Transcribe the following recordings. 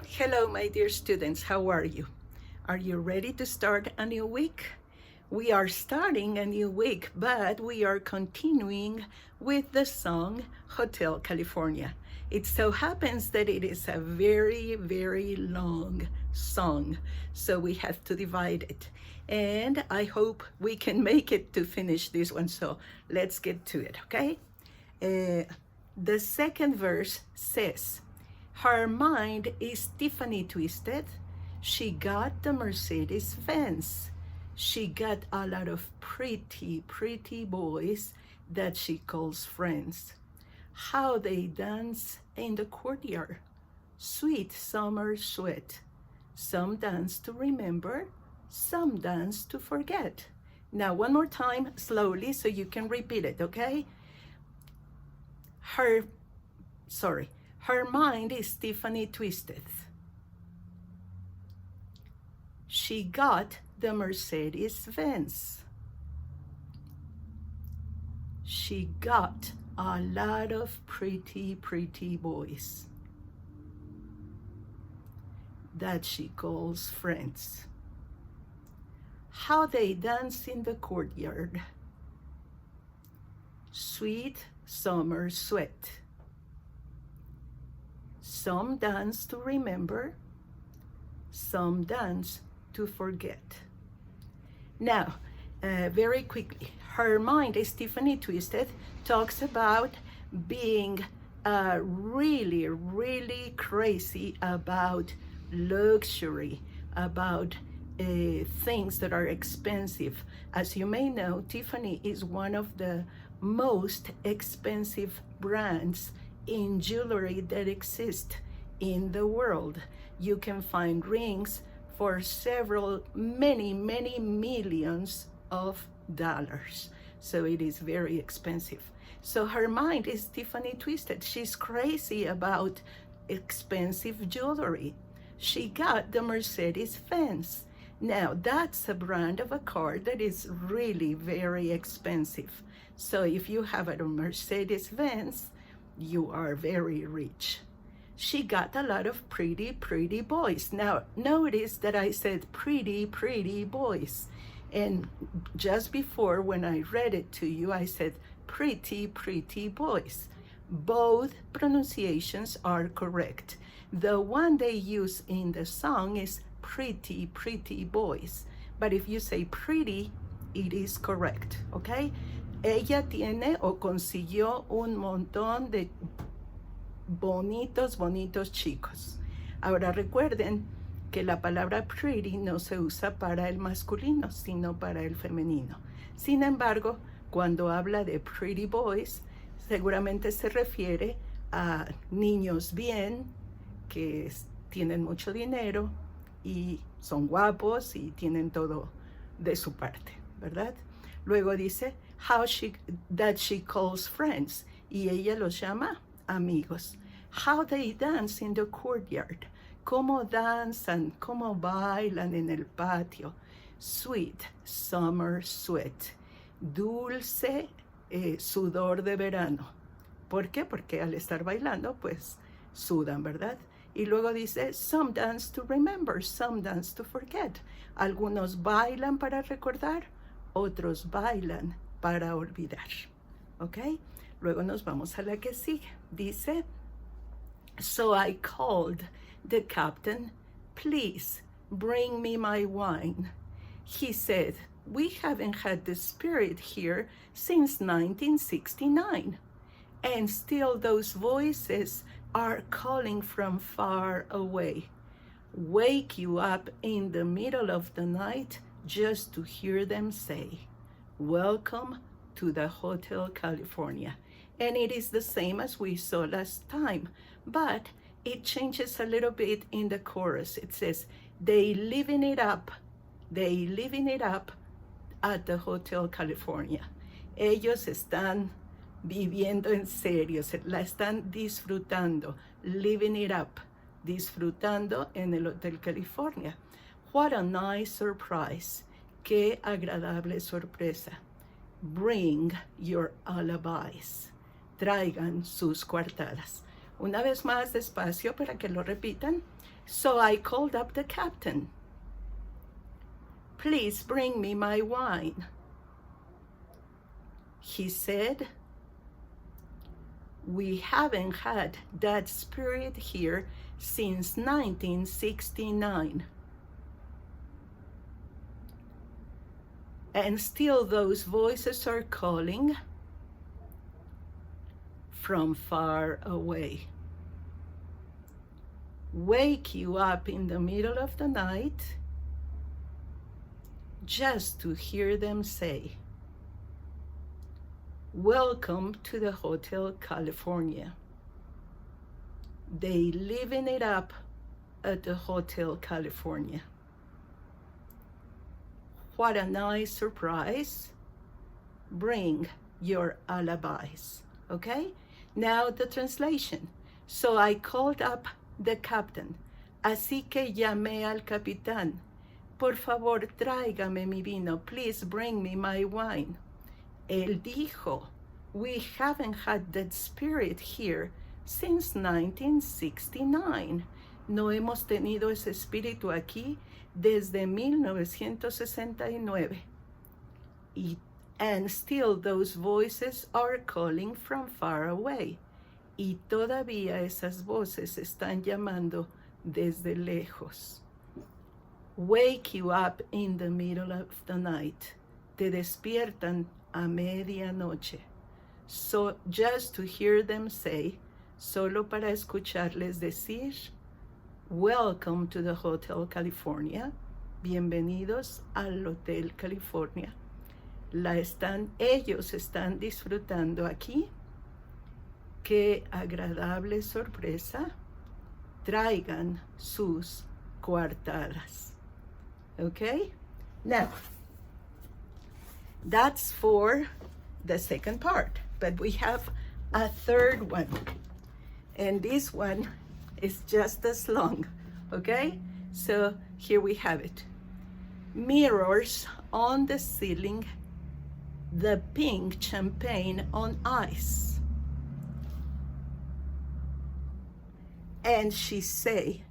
Hello, my dear students. How are you? Are you ready to start a new week? We are starting a new week, but we are continuing with the song Hotel California. It so happens that it is a very, very long song, so we have to divide it. And I hope we can make it to finish this one, so let's get to it, okay? The second verse says, her mind is Tiffany twisted. She got the Mercedes Benz. She got a lot of pretty, pretty boys that she calls friends. How they dance in the courtyard. Sweet summer sweat. Some dance to remember, some dance to forget. Now, one more time, slowly, so you can repeat it, okay? Her mind is Tiffany twisted. She got the Mercedes Benz. She got a lot of pretty, pretty boys that she calls friends. How they dance in the courtyard. Sweet summer sweat. Some dance to remember, some dance to forget. Now, very quickly, her mind is Tiffany twisted, talks about being really, really crazy about luxury, about things that are expensive. As you may know, Tiffany is one of the most expensive brands in jewelry that exist in the world. You can find rings for many millions of dollars. So it is very expensive. So her mind is Tiffany twisted. She's crazy about expensive jewelry. She got the Mercedes Benz. Now that's a brand of a car that is really very expensive. So if you have a Mercedes Benz, you are very rich. She got a lot of pretty, pretty boys. Now, notice that I said pretty, pretty boys. And just before, when I read it to you, I said pretty, pretty boys. Both pronunciations are correct. The one they use in the song is pretty, pretty boys. But if you say pretty, it is correct, okay? Ella tiene o consiguió un montón de bonitos chicos. Ahora recuerden que la palabra pretty no se usa para el masculino, sino para el femenino. Sin embargo, cuando habla de pretty boys, seguramente se refiere a niños bien, que tienen mucho dinero y son guapos y tienen todo de su parte, ¿verdad? Luego dice, that she calls friends, y ella los llama amigos. How they dance in the courtyard. Cómo danzan, cómo bailan en el patio. Sweet summer sweat. Dulce sudor de verano. ¿Por qué? Porque al estar bailando, pues sudan, ¿verdad? Y luego dice, some dance to remember, some dance to forget. Algunos bailan para recordar, otros bailan para olvidar, ¿ok? Luego nos vamos a la que sigue. Dice, so I called the captain, please bring me my wine. He said, we haven't had the spirit here since 1969. And still those voices are calling from far away. Wake you up in the middle of the night just to hear them say, welcome to the Hotel California. And it is the same as we saw last time, but it changes a little bit in the chorus. It says, they living it up at the Hotel California. Ellos están viviendo en serio, la están disfrutando, living it up, disfrutando en el Hotel California. What a nice surprise. Qué agradable sorpresa. Bring your alibis. Traigan sus coartadas. Una vez más despacio para que lo repitan. So I called up the captain. Please bring me my wine. He said, we haven't had that spirit here since 1969. And still those voices are calling from far away. Wake you up in the middle of the night just to hear them say, welcome to the Hotel California. They living it up at the Hotel California. What a nice surprise. Bring your alibis. Okay? Now the translation. So I called up the captain. Así que llamé al capitán. Por favor, tráigame mi vino. Please bring me my wine. Él dijo, we haven't had that spirit here since 1969. No hemos tenido ese espíritu aquí desde 1969. And still those voices are calling from far away. Y todavía esas voces están llamando desde lejos. Wake you up in the middle of the night. Te despiertan a medianoche. So just to hear them say, solo para escucharles decir, welcome to the Hotel California. Bienvenidos al Hotel California. Ellos están disfrutando aquí. Qué agradable sorpresa. Traigan sus coartadas. Okay? Now, that's for the second part, but we have a third one. And this one is just as long, okay? So here we have it. Mirrors on the ceiling, the pink champagne on ice. And she said,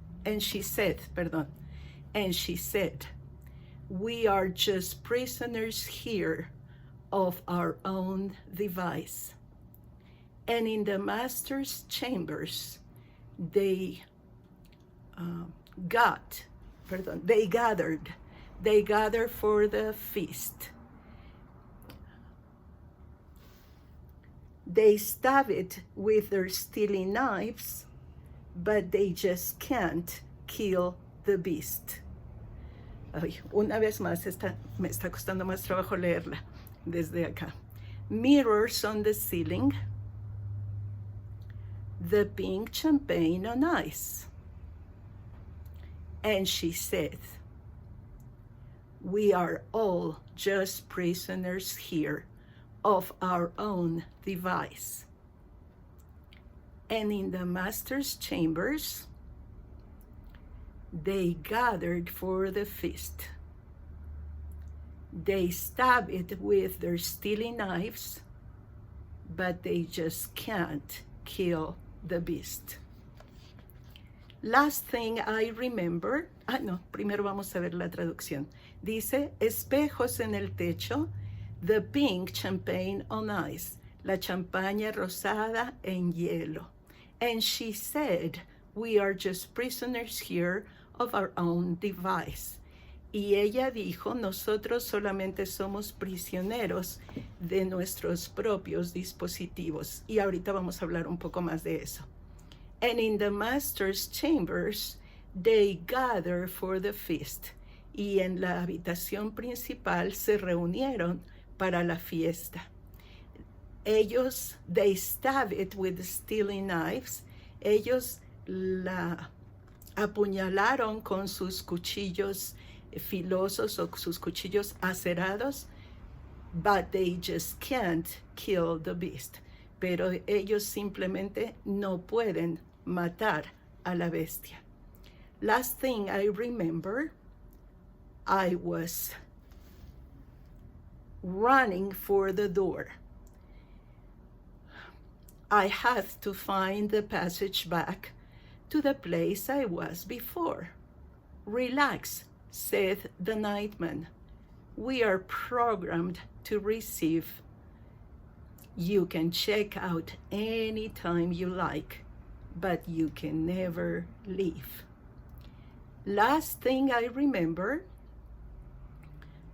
we are just prisoners here of our own device. And in the master's chambers, they gathered for the feast. They stab it with their Steely knives, but they just can't kill the beast. Ay, una vez más, me está costando más trabajo leerla desde acá. Mirrors on the ceiling, the pink champagne on ice. And she said, we are all just prisoners here of our own device. And in the master's chambers, they gathered for the feast. They stab it with their Steely knives, but they just can't kill the beast. Last thing I remember, primero vamos a ver la traducción. Dice, espejos en el techo, the pink champagne on ice, la champaña rosada en hielo. And she said, we are just prisoners here of our own device. Y ella dijo, nosotros solamente somos prisioneros de nuestros propios dispositivos. Y ahorita vamos a hablar un poco más de eso. And in the master's chambers, they gather for the feast. Y en la habitación principal se reunieron para la fiesta. Ellos, they stab it with Steely knives. Ellos la apuñalaron con sus cuchillos filosos o sus cuchillos acerados, but they just can't kill the beast. Pero ellos simplemente no pueden matar a la bestia. Last thing I remember, I was running for the door. I had to find the passage back to the place I was before. Relax, said the nightman. We are programmed to receive. You can check out any time you like, but you can never leave. Last thing I remember,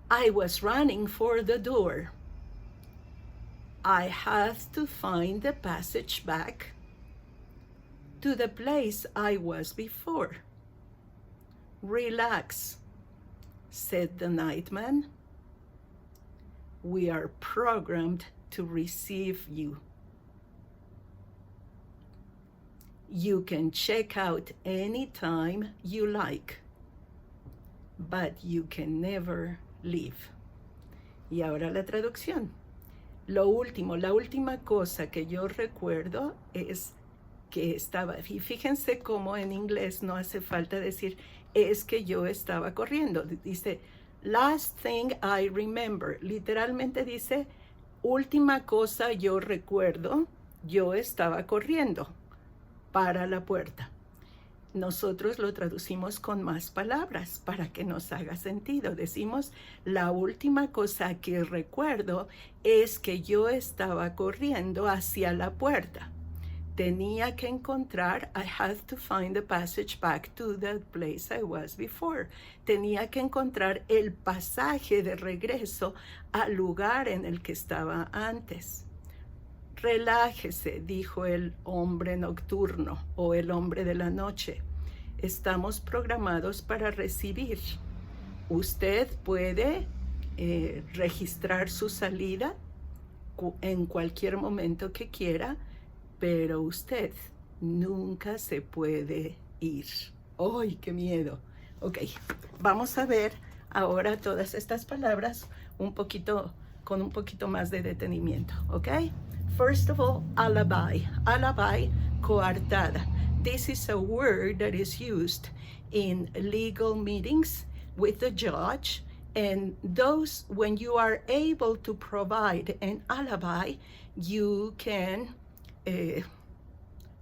I was running for the door. I had to find the passage back to the place I was before. Relax, said the nightman. We are programmed to receive you. You can check out any time you like, but you can never leave. Y ahora la traducción. La última cosa que yo recuerdo es que estaba, y fíjense cómo en inglés no hace falta decir, es que yo estaba corriendo. Dice, last thing I remember. Literalmente dice, última cosa yo recuerdo, yo estaba corriendo para la puerta. Nosotros lo traducimos con más palabras para que nos haga sentido. Decimos, la última cosa que recuerdo es que yo estaba corriendo hacia la puerta. Tenía que encontrar, I had to find the passage back to the place I was before. Tenía que encontrar el pasaje de regreso al lugar en el que estaba antes. Relájese, dijo el hombre nocturno o el hombre de la noche. Estamos programados para recibir. Usted puede registrar su salida en cualquier momento que quiera, pero usted nunca se puede ir. ¡Ay, qué miedo! Ok, vamos a ver ahora todas estas palabras con un poquito más de detenimiento, ¿ok? First of all, alibi. Alibi, coartada. This is a word that is used in legal meetings with the judge, and those, when you are able to provide an alibi, you can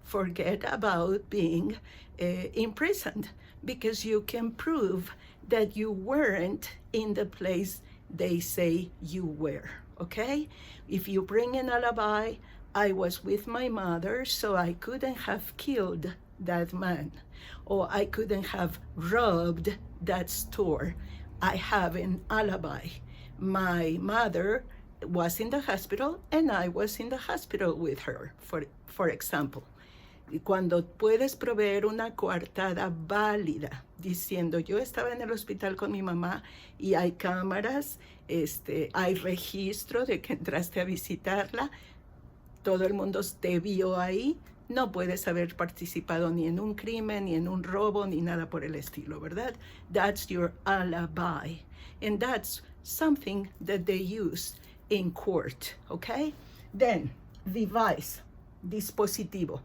forget about being imprisoned, because you can prove that you weren't in the place they say you were, okay? If you bring an alibi, I was with my mother, so I couldn't have killed that man, or I couldn't have robbed that store. I have an alibi. My mother was in the hospital, and I was in the hospital with her, for example. Y cuando puedes proveer una coartada válida, diciendo, yo estaba en el hospital con mi mamá y hay cámaras, hay registro de que entraste a visitarla, todo el mundo te vio ahí, no puedes haber participado ni en un crimen, ni en un robo, ni nada por el estilo, ¿verdad? That's your alibi. And that's something that they use in court, okay? Then, device, dispositivo.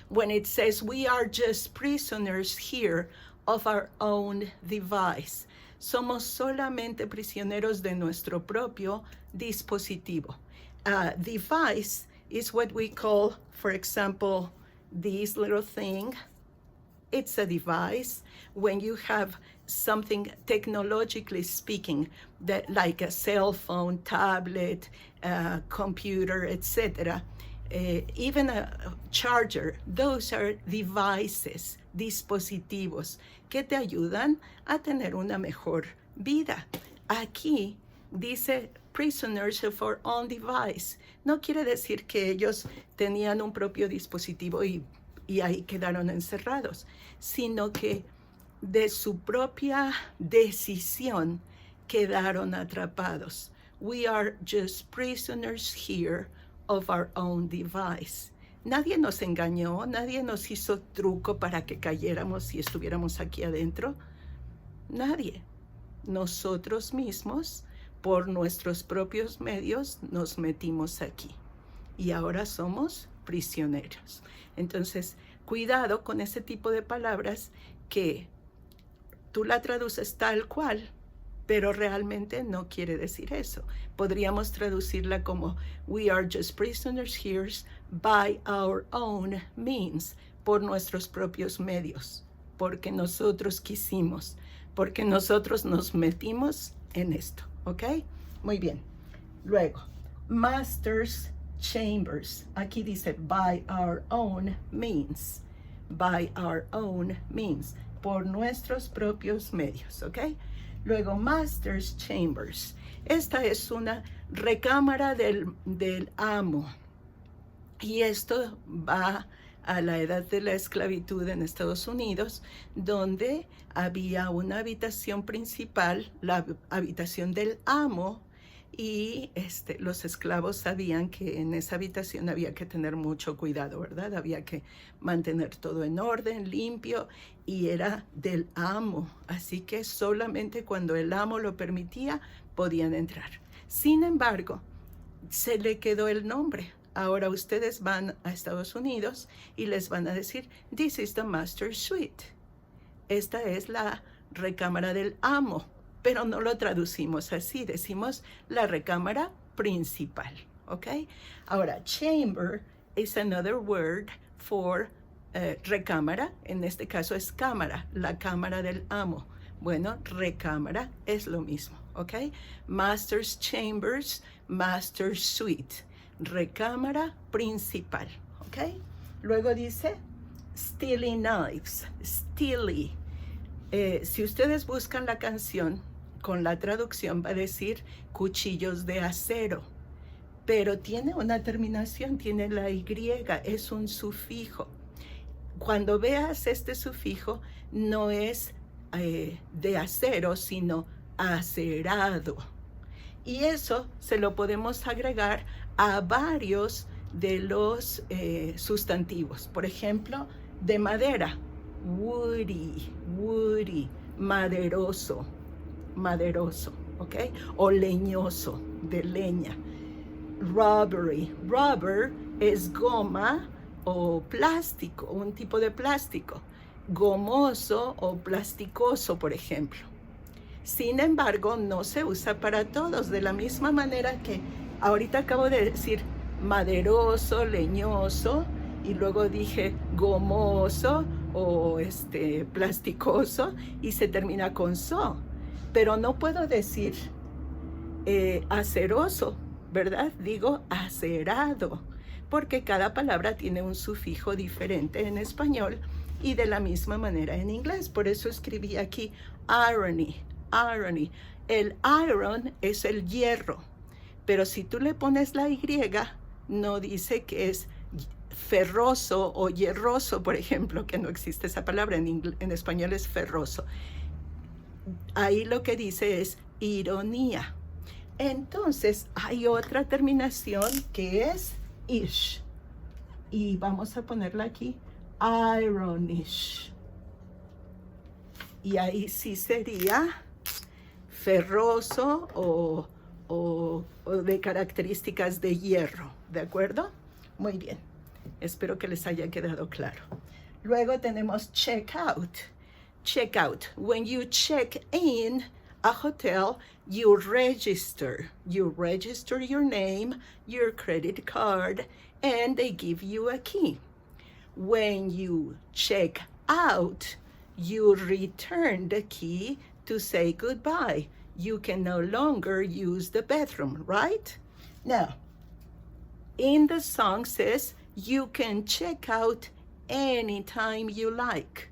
When it says we are just prisoners here of our own device. Somos solamente prisioneros de nuestro propio dispositivo. Device is what we call, for example, this little thing. It's a device. When you have something technologically speaking, that like a cell phone, tablet, computer, etc., even a charger, those are devices, dispositivos, que te ayudan a tener una mejor vida. Aquí dice prisoners of our own device. No quiere decir que ellos tenían un propio dispositivo y ahí quedaron encerrados, sino que de su propia decisión quedaron atrapados. We are just prisoners here of our own device. Nadie nos engañó, nadie nos hizo truco para que cayéramos y estuviéramos aquí adentro. Nadie. Nosotros mismos, por nuestros propios medios, nos metimos aquí. Y ahora somos prisioneros. Entonces, cuidado con ese tipo de palabras que tú la traduces tal cual, pero realmente no quiere decir eso. Podríamos traducirla como we are just prisoners here by our own means, por nuestros propios medios, porque nosotros quisimos, porque nosotros nos metimos en esto, ¿ok? Muy bien. Luego, Master's Chambers. Aquí dice by our own means, by our own means, por nuestros propios medios, ¿ok? Luego, Master's Chambers. Esta es una recámara del amo. Y esto va a la edad de la esclavitud en Estados Unidos, donde había una habitación principal, la habitación del amo, y los esclavos sabían que en esa habitación había que tener mucho cuidado, ¿verdad? Había que mantener todo en orden, limpio, y era del amo. Así que solamente cuando el amo lo permitía, podían entrar. Sin embargo, se le quedó el nombre. Ahora ustedes van a Estados Unidos y les van a decir, this is the master suite. Esta es la recámara del amo. Pero no lo traducimos así, decimos la recámara principal, ¿ok? Ahora, chamber is another word for recámara, en este caso es cámara, la cámara del amo. Bueno, recámara es lo mismo, ¿ok? Master's chambers, master's suite, recámara principal, ¿ok? Luego dice Steely knives, Steely. Si ustedes buscan la canción, con la traducción va a decir cuchillos de acero, pero tiene una terminación, tiene la Y, es un sufijo. Cuando veas este sufijo, no es de acero, sino acerado. Y eso se lo podemos agregar a varios de los sustantivos. Por ejemplo, de madera, woody, woody, maderoso, maderoso, ¿ok? O leñoso, de leña. Rubbery, rubber es goma o plástico, un tipo de plástico. Gomoso o plasticoso, por ejemplo. Sin embargo, no se usa para todos, de la misma manera que ahorita acabo de decir maderoso, leñoso, y luego dije gomoso o plasticoso, y se termina con so. Pero no puedo decir aceroso, ¿verdad? Digo acerado, porque cada palabra tiene un sufijo diferente en español y de la misma manera en inglés. Por eso escribí aquí irony, irony. El iron es el hierro, pero si tú le pones la Y, no dice que es ferroso o hierroso, por ejemplo, que no existe esa palabra, en español es ferroso. Ahí lo que dice es ironía. Entonces hay otra terminación que es ish, y vamos a ponerla aquí, ironish, y ahí sí sería ferroso o de características de hierro, ¿de acuerdo? Muy bien, espero que les haya quedado claro. Luego tenemos check out. Check out. When you check in a hotel, you register. You register your name, your credit card, and they give you a key. When you check out, you return the key to say goodbye. You can no longer use the bathroom, right? Now, in the song says, you can check out anytime you like.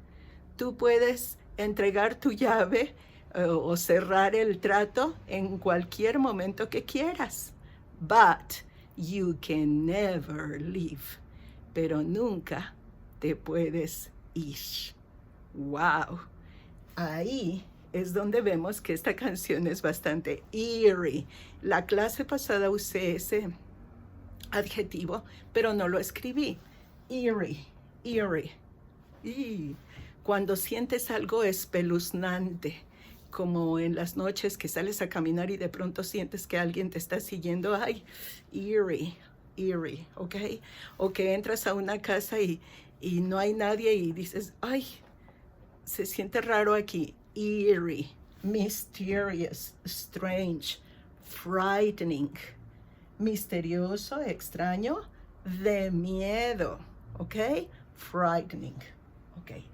Tú puedes entregar tu llave o cerrar el trato en cualquier momento que quieras. But you can never leave. Pero nunca te puedes ir. Wow. Ahí es donde vemos que esta canción es bastante eerie. La clase pasada usé ese adjetivo, pero no lo escribí. Eerie, eerie. Y cuando sientes algo espeluznante, como en las noches que sales a caminar y de pronto sientes que alguien te está siguiendo, ay, eerie, eerie, ¿ok? O que entras a una casa y no hay nadie y dices, ay, se siente raro aquí, eerie, mysterious, strange, frightening, misterioso, extraño, de miedo, okay? Frightening, okay?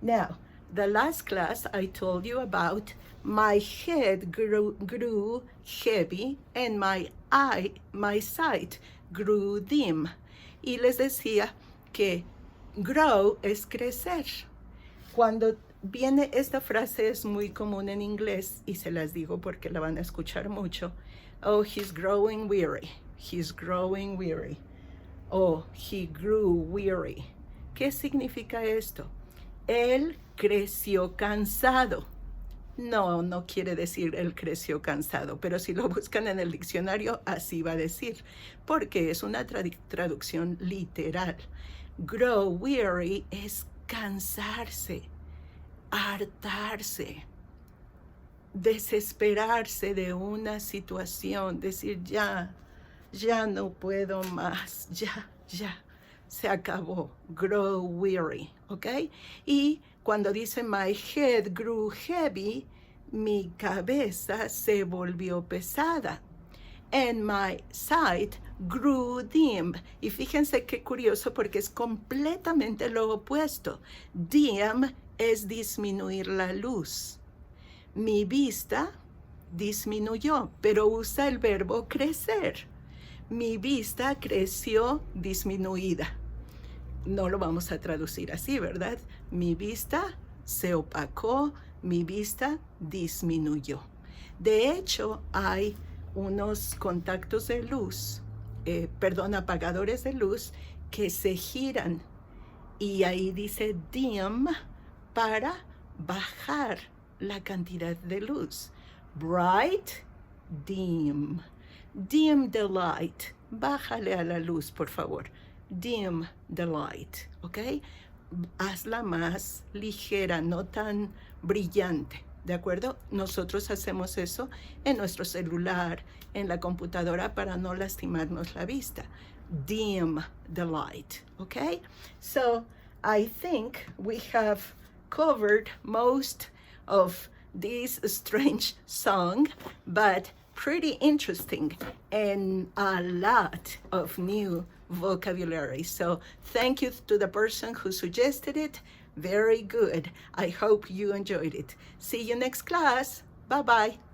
Now, the last class I told you about my head grew heavy and my sight grew dim. Y les decía que grow es crecer. Cuando viene esta frase es muy común en inglés y se las digo porque la van a escuchar mucho. Oh, he's growing weary. He's growing weary. Oh, he grew weary. ¿Qué significa esto? Él creció cansado. No, no quiere decir él creció cansado, pero si lo buscan en el diccionario, así va a decir, porque es una traducción literal. Grow weary es cansarse, hartarse, desesperarse de una situación, decir ya no puedo más, ya, se acabó. Grow weary, ¿ok? Y cuando dice my head grew heavy, mi cabeza se volvió pesada. And my sight grew dim. Y fíjense qué curioso porque es completamente lo opuesto. Dim es disminuir la luz. Mi vista disminuyó, pero usa el verbo crecer. Mi vista creció disminuida. No lo vamos a traducir así, ¿verdad? Mi vista se opacó, mi vista disminuyó. De hecho, hay unos contactos de luz, apagadores de luz que se giran y ahí dice dim para bajar la cantidad de luz. Bright, dim. Dim the light. Bájale a la luz, por favor. Dim the light, ¿ok? Hazla más ligera, no tan brillante, ¿de acuerdo? Nosotros hacemos eso en nuestro celular, en la computadora para no lastimarnos la vista. Dim the light, ¿ok? So, I think we have covered most of this strange song, but pretty interesting and a lot of new vocabulary. So thank you to the person who suggested it. Very good. I hope you enjoyed it. See you next class. Bye-bye.